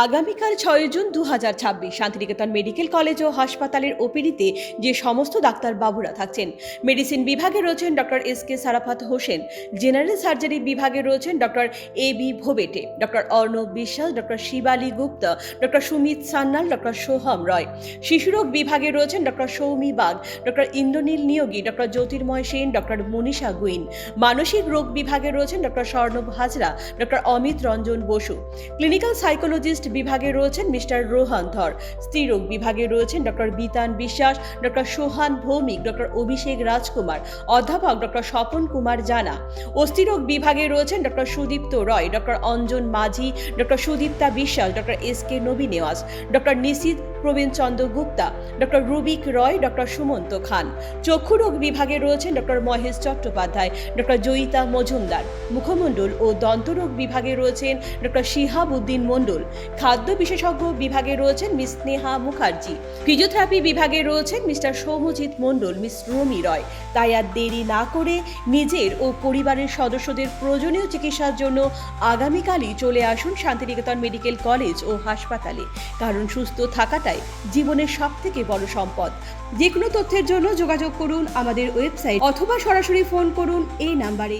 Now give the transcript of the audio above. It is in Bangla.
আগামীকাল ৬ জুন ২০২৬ শান্তিনিকেতন মেডিকেল কলেজ ও হাসপাতালের ওপিডিতে যে সমস্ত ডাক্তারবাবুরা থাকছেন, মেডিসিন বিভাগে রয়েছেন doctor S K. Sarafat Hossain, general surgery বিভাগে রয়েছেন ডক্টর এ.বি. ভোবেটে, doctor Arnab Biswas, doctor Shibali Gupta, doctor Sumit Sanyal, doctor Soham Roy. শিশুরোগ বিভাগে রয়েছেন doctor Soumi Bag, doctor Indranil Niyogi, doctor Jyotirmoy Sen, doctor Manisha Guin. মানসিক রোগ বিভাগে রয়েছেন doctor Swarnab Hazra, doctor Amit Ranjan Basu. Clinical psychologist বিভাগে রয়েছেন মিস্টার রোহন ধর। স্ত্রীরোগ বিভাগে রয়েছেন ডক্টর বিতান বিশ্বাস, ডক্টর সোহান ভৌমিক, ডক্টর অভিষেক রাজকুমার, অধ্যাপক ডক্টর স্বপন কুমার জানা। অস্থিরোগ বিভাগে রয়েছেন ডক্টর সুদীপ্ত রয়, ডক্টর অঞ্জন মাঝি, ডক্টর সুদীপ্তা বিশ্বাস, ডক্টর এস.কে. নবীনেওয়াস, ডক্টর নিশীথ প্রবীণ চন্দ্র গুপ্তা, ডক্টর রুবিক রয়, ডক্টর সুমন্ত খান। চক্ষুরোগ বিভাগে রয়েছেন ডক্টর মহেশ চট্টোপাধ্যায়, ডক্টর জয়িতা মজুমদার। মুখমণ্ডল ও দন্তরোগ বিভাগে রয়েছেন ডক্টর শিহাব উদ্দিন মণ্ডল। খাদ্য বিশেষজ্ঞ বিভাগে রয়েছেন মিস স্নেহা মুখার্জি। ফিজিওথেরাপি বিভাগে রয়েছেন মিস্টার সৌমজিৎ মণ্ডল, মিস রমি রয়। তাই আর দেরি না করে নিজের ও পরিবারের সদস্যদের প্রয়োজনীয় চিকিৎসার জন্য আগামীকালই চলে আসুন শান্তিনিকেতন মেডিকেল কলেজ ও হাসপাতালে। কারণ সুস্থ থাকাটাই জীবনের সবথেকে বড় সম্পদ। যে কোনো তথ্যের জন্য যোগাযোগ করুন আমাদের ওয়েবসাইট অথবা সরাসরি ফোন করুন এই নাম্বারে।